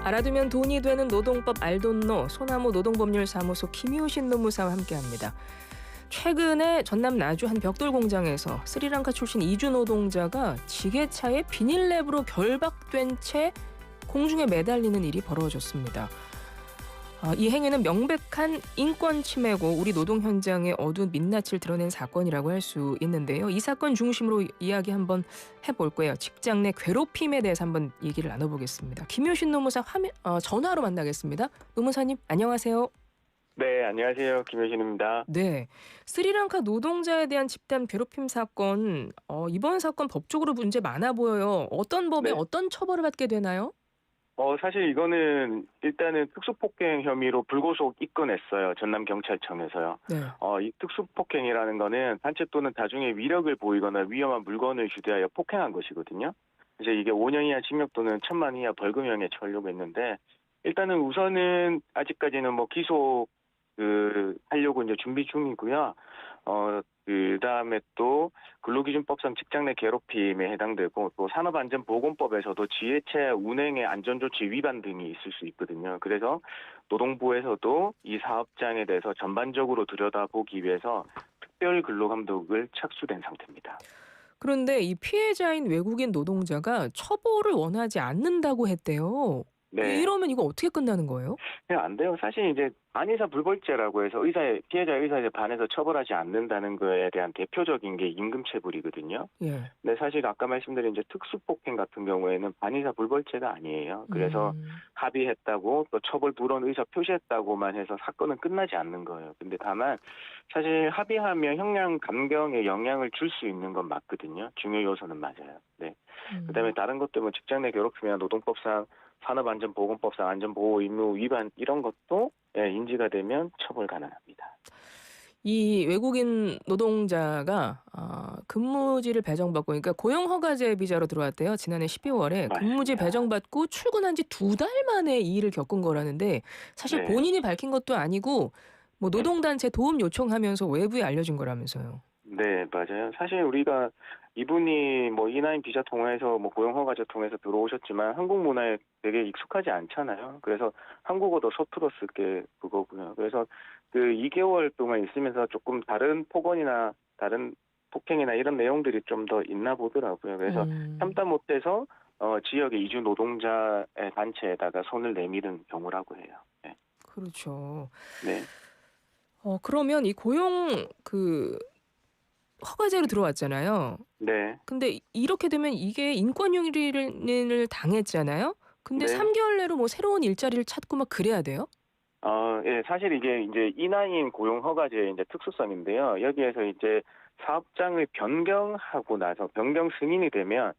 알아두면 돈이 되는 노동법 알돈노 소나무 노동법률사무소 김효신 노무사와 함께합니다. 최근에 전남 나주 한 벽돌 공장에서 스리랑카 출신 이주 노동자가 지게차에 비닐랩으로 결박된 채 공중에 매달리는 일이 벌어졌습니다. 이 행위는 명백한 인권 침해고 우리 노동 현장의 어두운 민낯을 드러낸 사건이라고 할 수 있는데요. 이 사건 중심으로 이야기 한번 해볼 거예요. 직장 내 괴롭힘에 대해서 한번 얘기를 나눠보겠습니다. 김효신 노무사 전화로 만나겠습니다. 노무사님 안녕하세요. 네, 안녕하세요. 김효신입니다. 네, 스리랑카 노동자에 대한 집단 괴롭힘 사건, 이번 사건 법적으로 문제 많아 보여요. 어떤 법에 네. 어떤 처벌을 받게 되나요? 사실 이거는 일단은 특수폭행 혐의로 불구속 입건했어요. 전남경찰청에서요. 네. 이 특수폭행이라는 거는 단체 또는 다중의 위력을 보이거나 위험한 물건을 휴대하여 폭행한 것이거든요. 그래서 이게 5년 이하 징역 또는 1,000만 이하 벌금형에 처하려고 했는데, 일단은 우선은 아직까지는 기소 하려고 이제 준비 중이고요. 그다음에 또 근로기준법상 직장 내 괴롭힘에 해당되고, 또 산업안전보건법에서도 지혜체 운행의 안전조치 위반 등이 있을 수 있거든요. 그래서 노동부에서도 이 사업장에 대해서 전반적으로 들여다보기 위해서 특별 근로감독을 착수된 상태입니다. 그런데 이 피해자인 외국인 노동자가 처벌을 원하지 않는다고 했대요. 네. 이러면 이거 어떻게 끝나는 거예요? 그냥 안 돼요. 사실 이제 반의사 불벌죄라고 해서 피해자 의사에 반해서 처벌하지 않는다는 거에 대한 대표적인 게 임금체불이거든요. 예. 근데 사실 아까 말씀드린 이제 특수폭행 같은 경우에는 반의사 불벌죄가 아니에요. 그래서 합의했다고 또 처벌 불원 의사 표시했다고만 해서 사건은 끝나지 않는 거예요. 근데 다만 사실 합의하면 형량 감경에 영향을 줄 수 있는 건 맞거든요. 중요 요소는 맞아요. 네. 그다음에 다른 것들 직장 내 괴롭힘이나 노동법상 산업안전보건법상 안전보호 의무 위반 이런 것도 인지가 되면 처벌 가능합니다. 이 외국인 노동자가 근무지를 배정받고, 그러니까 고용허가제 비자로 들어왔대요. 지난해 12월에 맞습니다. 근무지 배정받고 출근한 지 2달 만에 이 일을 겪은 거라는데, 사실 네. 본인이 밝힌 것도 아니고 노동단체 도움 요청하면서 외부에 알려진 거라면서요. 네, 맞아요. 사실 우리가 이분이 E9 비자 통해서 고용허가제 통해서 들어오셨지만 한국 문화에 되게 익숙하지 않잖아요. 그래서 한국어도 서툴었을 게 그거고요. 그래서 2개월 동안 있으면서 조금 다른 폭언이나 다른 폭행이나 이런 내용들이 좀 더 있나 보더라고요. 그래서 참다 못해서 지역의 이주 노동자의 단체에다가 손을 내밀은 경우라고 해요. 네. 그렇죠. 네. 그러면 이 고용 허가제로 들어왔잖아요. 네. 근데 이렇게 되면 이게 인권유린을 당했잖아요. 근데 네. 3개월 내로 새로운 일자리를 찾고 막 그래야 돼요? 예, 사실 이게 이제 E9 고용허가제의 이제 특수성인데요. 여기에서 이제 사업장을 변경하고 나서 변경 승인이 되면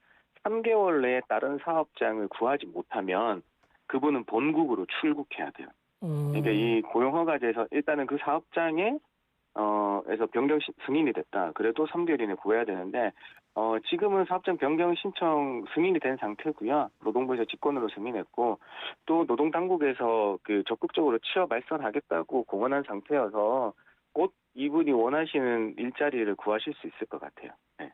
3개월 내에 다른 사업장을 구하지 못하면 그분은 본국으로 출국해야 돼요. 그러니까 이 고용허가제에서 일단은 그 사업장에 에서 변경 승인이 됐다. 그래도 3개월 이내 구해야 되는데 지금은 사업장 변경 신청 승인이 된 상태고요. 노동부에서 직권으로 승인했고 또 노동당국에서 적극적으로 취업 발선하겠다고 공언한 상태여서 곧 이분이 원하시는 일자리를 구하실 수 있을 것 같아요. 네.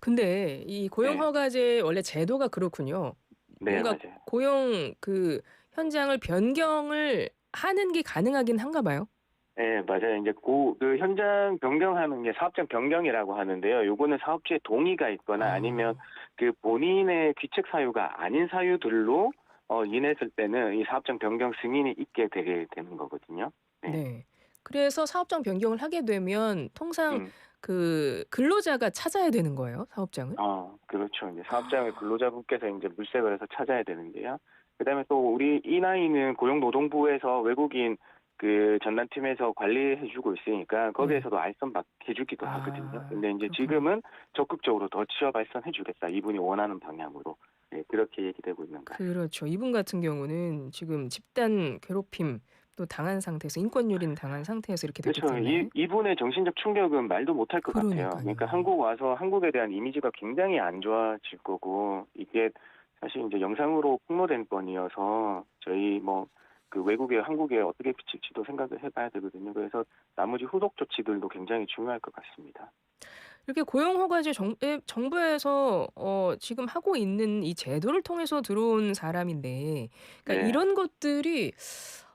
근데 이 고용허가제 원래 제도가 그렇군요. 네, 뭔가 맞아요. 고용 현장을 변경을 하는 게 가능하긴 한가 봐요. 네, 맞아요. 이제 현장 변경하는 게 사업장 변경이라고 하는데요. 요거는 사업주의 동의가 있거나 아니면 본인의 귀책 사유가 아닌 사유들로 인했을 때는 이 사업장 변경 승인이 있게 되게 되는 거거든요. 네. 네. 그래서 사업장 변경을 하게 되면 통상 근로자가 찾아야 되는 거예요, 사업장을? 그렇죠. 이제 사업장을 근로자분께서 이제 물색을 해서 찾아야 되는데요. 그다음에 또 우리 E9는 고용노동부에서 외국인 전담팀에서 관리해주고 있으니까 거기에서도 알선 해주기도 하거든요. 근데 이제 그렇구나. 지금은 적극적으로 더 취업 알선해주겠다. 이분이 원하는 방향으로. 네, 그렇게 얘기되고 있는 거예요. 그렇죠. 이분 같은 경우는 지금 집단 괴롭힘 또 당한 상태에서 인권유린 당한 상태에서 이렇게 됐기 그렇죠. 때문에. 이분의 정신적 충격은 말도 못할 것 같아요. 그러니까요. 그러니까 한국 와서 한국에 대한 이미지가 굉장히 안 좋아질 거고 이게 사실 이제 영상으로 폭로된 건이어서 저희 외국에 한국에 어떻게 비칠지도 생각을 해봐야 되거든요. 그래서 나머지 후속 조치들도 굉장히 중요할 것 같습니다. 이렇게 고용허가제 정부에서 지금 하고 있는 이 제도를 통해서 들어온 사람인데 그러니까 네. 이런 것들이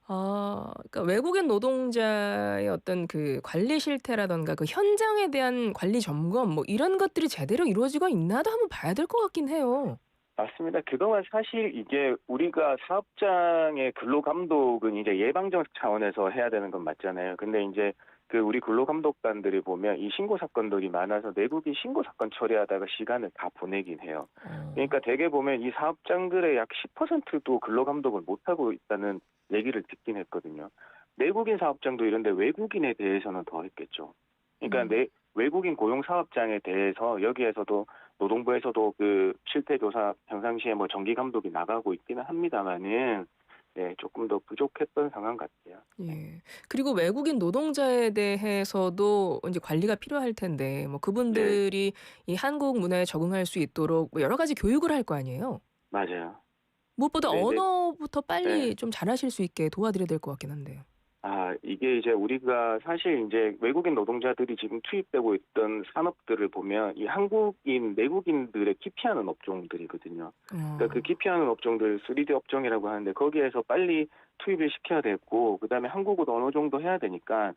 그러니까 외국인 노동자의 어떤 그 관리 실태라든가 그 현장에 대한 관리 점검 뭐 이런 것들이 제대로 이루어지고 있나도 한번 봐야 될 것 같긴 해요. 맞습니다. 그동안 사실 이게 우리가 사업장의 근로감독은 이제 예방적 차원에서 해야 되는 건 맞잖아요. 근데 이제 그 우리 근로감독관들이 보면 이 신고 사건들이 많아서 내국인 신고 사건 처리하다가 시간을 다 보내긴 해요. 어. 그러니까 대개 보면 이 사업장들의 약 10%도 근로감독을 못하고 있다는 얘기를 듣긴 했거든요. 내국인 사업장도 이런데 외국인에 대해서는 더 했겠죠. 그러니까 음. 외국인 고용 사업장에 대해서 여기에서도 노동부에서도 그 실태조사 평상시에 뭐 정기 감독이 나가고 있기는 합니다만은 네, 조금 더 부족했던 상황 같아요. 네. 예. 그리고 외국인 노동자에 대해서도 이제 관리가 필요할 텐데 뭐 네, 그분들이 이 한국 문화에 적응할 수 있도록 뭐 여러 가지 교육을 할 거 아니에요. 맞아요. 무엇보다 근데 이제 언어부터 네. 빨리 좀 잘하실 수 있게 도와드려야 될 것 같긴 한데요. 이게 이제 우리가 사실 이제 외국인 노동자들이 지금 투입되고 있던 산업들을 보면 이 한국인, 내국인들의 기피하는 업종들이거든요. 그러니까 그 어. 기피하는 업종들 3D 업종이라고 하는데 거기에서 빨리 투입을 시켜야 되고 그다음에 한국어도 어느 정도 해야 되니까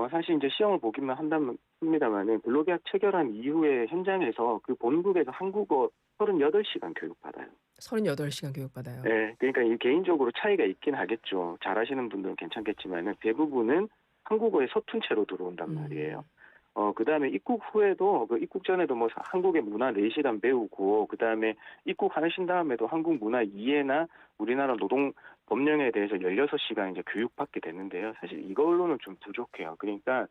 사실 이제 시험을 보기만 한다면 합니다만은 근로계약 체결한 이후에 현장에서 그 본국에서 한국어 38시간 교육받아요. 38시간 교육받아요. 네, 그러니까 이 개인적으로 차이가 있긴 하겠죠. 잘하시는 분들은 괜찮겠지만은 대부분은 한국어에 서툰 채로 들어온단 말이에요. 음. 그다음에 입국 후에도 그 입국 전에도 뭐 한국의 문화 4시간 배우고 그다음에 입국하신 다음에도 한국 문화 이해나 우리나라 노동 법령에 대해서 16시간 이제 교육받게 되는데요. 사실 이걸로는 좀 부족해요. 그러니까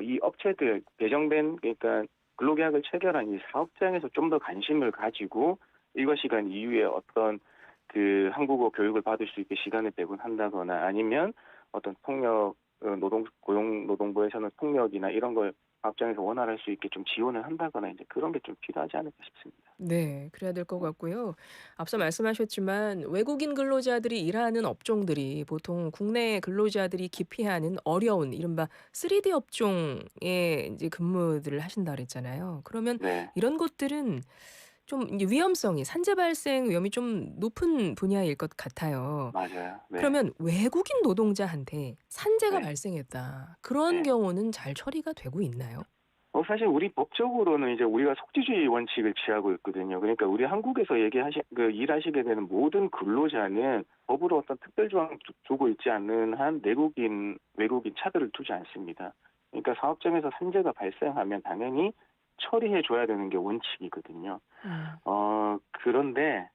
이 업체들 배정된 그러니까 근로계약을 체결한 이 사업장에서 좀 더 관심을 가지고 일과 시간 이후에 어떤 그 한국어 교육을 받을 수 있게 시간을 배분한다거나 아니면 어떤 통역 고용노동부에서는 통역이나 이런 걸 사업장에서 원활할 수 있게 좀 지원을 한다거나 이제 그런 게 좀 필요하지 않을까 싶습니다. 네. 그래야 될 것 네. 같고요. 앞서 네. 말씀하셨지만 외국인 근로자들이 일하는 업종들이 보통 국내 근로자들이 기피하는 어려운 이른바 3D 업종에 이제 근무들을 하신다 그랬잖아요. 그러면 네. 이런 것들은 좀 이제 위험성이 산재 발생 위험이 좀 높은 분야일 것 같아요. 맞아요. 네. 그러면 외국인 노동자한테 산재가 네. 발생했다. 그런 네. 경우는 잘 처리가 되고 있나요? 사실 우리 법적으로는 이제 우리가 속지주의 원칙을 취하고 있거든요. 그러니까 우리 한국에서 일하시게 되는 모든 근로자는 법으로 어떤 특별 조항 두고 있지 않는 한 외국인 차별을 두지 않습니다. 그러니까 사업장에서 산재가 발생하면 당연히 처리해 줘야 되는 게 원칙이거든요. 음. 그런데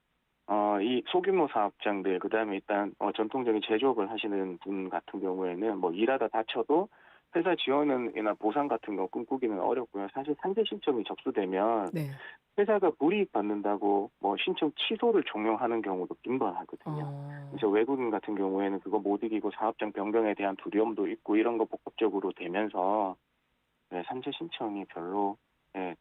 이 소규모 사업장들 그다음에 일단 전통적인 제조업을 하시는 분 같은 경우에는 뭐 일하다 다쳐도 회사 지원이나 보상 같은 거 꿈꾸기는 어렵고요. 사실 산재 신청이 접수되면 네. 회사가 불이익 받는다고 뭐 신청 취소를 종용하는 경우도 빈번하거든요. 어. 그래서 외국인 같은 경우에는 그거 못 이기고 사업장 변경에 대한 두려움도 있고 이런 거 복합적으로 되면서 네, 산재 신청이 별로 네,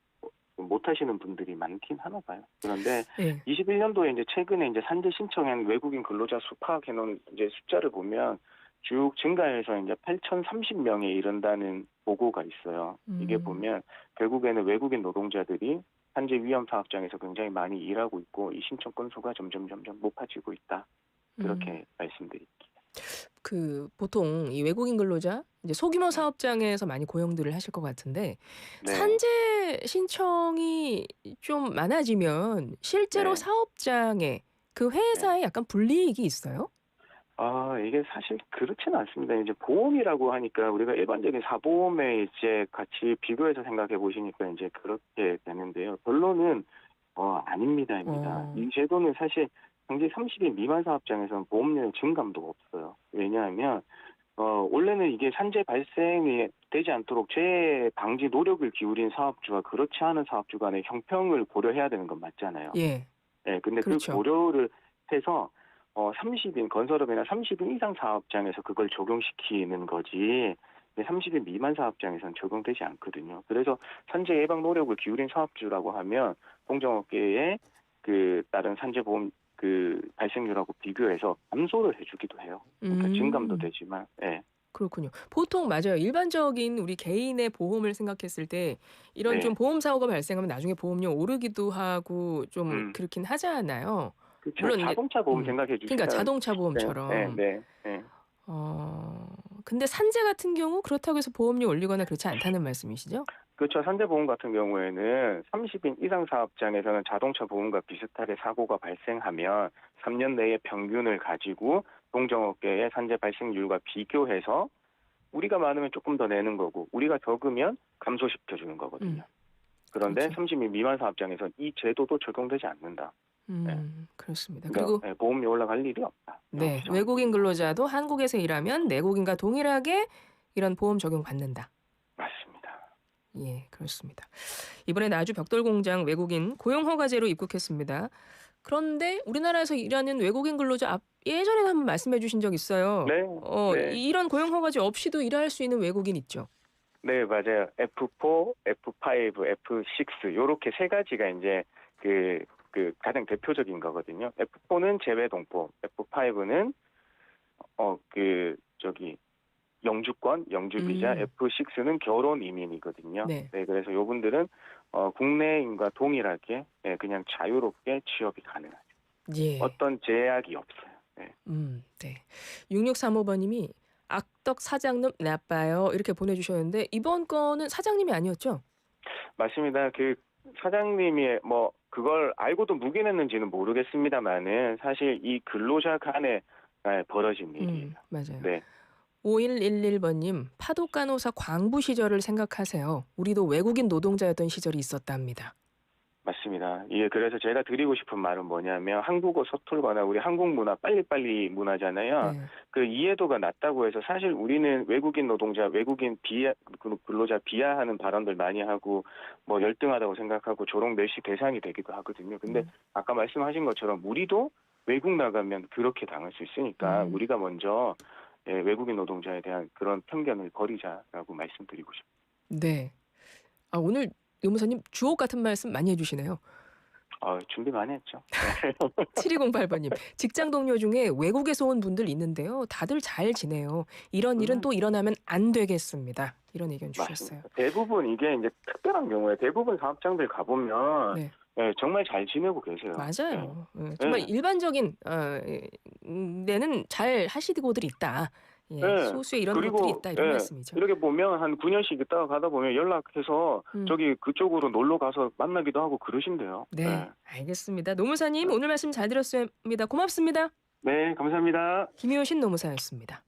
못 하시는 분들이 많긴 하나 봐요. 그런데 예. 21년도에 이제 최근에 이제 산재 신청한 외국인 근로자 수 파악해 놓은 이제 숫자를 보면 쭉 증가해서 이제 8,030명에 이른다는 보고가 있어요. 이게 음. 보면 결국에는 외국인 노동자들이 산재 위험 사업장에서 굉장히 많이 일하고 있고 이 신청 건수가 점점 높아지고 있다. 음. 그렇게 말씀드릴게요. 그 보통 이 외국인 근로자 이제 소규모 네. 사업장에서 많이 고용들을 하실 것 같은데 네. 산재 신청이 좀 많아지면 실제로 네. 사업장에 그 네. 회사에 약간 불이익이 있어요? 이게 사실 그렇지는 않습니다. 이제 보험이라고 하니까 우리가 일반적인 사보험에 이제 같이 비교해서 생각해 보시니까 이제 그렇게 되는데요. 결론은 아닙니다. 어. 이 제도는 사실 경제 30인 미만 사업장에서는 보험료의 증감도 없어요. 왜냐하면 원래는 이게 산재 발생이 되지 않도록 재해 방지 노력을 기울인 사업주와 그렇지 않은 사업주 간의 형평을 고려해야 되는 건 맞잖아요. 예. 예, 근데 그 그렇죠. 고려를 해서 30인 건설업이나 30인 이상 사업장에서 그걸 적용시키는 거지 30인 미만 사업장에서는 적용되지 않거든요. 그래서 산재 예방 노력을 기울인 사업주라고 하면 공정업계에 그 다른 산재보험 그 발생률하고 비교해서 감소를 해주기도 해요. 그러니까 증감도 음. 되지만, 예. 그렇군요. 보통 맞아요. 일반적인 우리 개인의 보험을 생각했을 때 이런 좀 네. 보험 사고가 발생하면 나중에 보험료 오르기도 하고 좀 음. 그렇긴 하잖아요. 그쵸. 물론 이제 자동차 보험 생각해 그러니까 주시면 자동차 네. 네 보험처럼. 네. 네. 어 근데 산재 같은 경우 그렇다고 해서 보험료 올리거나 그렇지 않다는 말씀이시죠? 그렇죠. 산재보험 같은 경우에는 30인 이상 사업장에서는 자동차 보험과 비슷하게 사고가 발생하면 3년 내에 평균을 가지고 동종업계의 산재 발생률과 비교해서 우리가 많으면 조금 더 내는 거고 우리가 적으면 감소시켜 주는 거거든요. 그런데 그렇죠. 30인 미만 사업장에서는 이 제도도 적용되지 않는다. 예. 그렇습니다. 그러니까 그리고 예, 보험료 올라갈 일이 없다. 이런 네, 규정이 외국인 있습니다. 근로자도 한국에서 일하면 내국인과 동일하게 이런 보험 적용받는다. 맞습니다. 예, 그렇습니다. 이번에 나주 벽돌 공장 외국인 고용 허가제로 입국했습니다. 그런데 우리나라에서 일하는 외국인 근로자 예전에 한번 말씀해 주신 적 있어요. 네. 네. 이런 고용 허가제 없이도 일할 수 있는 외국인 있죠. 네, 맞아요. F4, F5, F6 요렇게 세 가지가 이제 그 가장 대표적인 거거든요. F4는 재외동포, F5는 영주권, 영주비자, 음, F6는 결혼 이민이거든요. 네. 네, 그래서 요분들은 국내인과 동일하게 예, 그냥 자유롭게 취업이 가능하죠. 예. 어떤 제약이 없어요. 네. 네. 6635번님이 악덕 사장님 나빠요. 이렇게 보내주셨는데 이번 건은 사장님이 아니었죠? 맞습니다. 그 사장님이 뭐 그걸 알고도 묵인했는지는 모르겠습니다만은 사실 이 근로자 간에 벌어진 일이에요. 맞아요. 네, 5111번님, 파독간호사 광부 시절을 생각하세요. 우리도 외국인 노동자였던 시절이 있었답니다. 맞습니다. 예, 그래서 제가 드리고 싶은 말은 뭐냐면 한국어 서툴거나 우리 한국 문화 빨리빨리 문화잖아요. 네. 그 이해도가 낮다고 해서 사실 우리는 외국인 노동자, 외국인 근로자 비하하는 발언들 많이 하고 뭐 열등하다고 생각하고 조롱 멸시 대상이 되기도 하거든요. 근데 아까 말씀하신 것처럼 우리도 외국 나가면 그렇게 당할 수 있으니까 음, 우리가 먼저 예, 외국인 노동자에 대한 그런 편견을 버리자라고 말씀드리고 싶습니다. 네. 오늘 의무사님 주옥 같은 말씀 많이 해주시네요. 준비 많이 했죠. 7208번님, 직장 동료 중에 외국에서 온 분들 있는데요. 다들 잘 지내요. 이런 일은 또 일어나면 안 되겠습니다. 이런 의견 주셨어요. 맞습니다. 대부분 이게 이제 특별한 경우에 대부분 사업장들 가보면 네. 예, 정말 잘 지내고 계세요. 맞아요. 예. 정말 예. 일반적인 데는 잘 하시고들 있다. 예, 예. 소수의 이런 것들이 그리고 있다 이런 예, 말씀이죠. 이렇게 보면 한 9년씩 있다가 가다 보면 연락해서 음, 저기 그쪽으로 놀러 가서 만나기도 하고 그러신대요. 네, 예. 알겠습니다. 노무사님 오늘 말씀 잘 들었습니다. 고맙습니다. 네, 감사합니다. 김효신 노무사였습니다.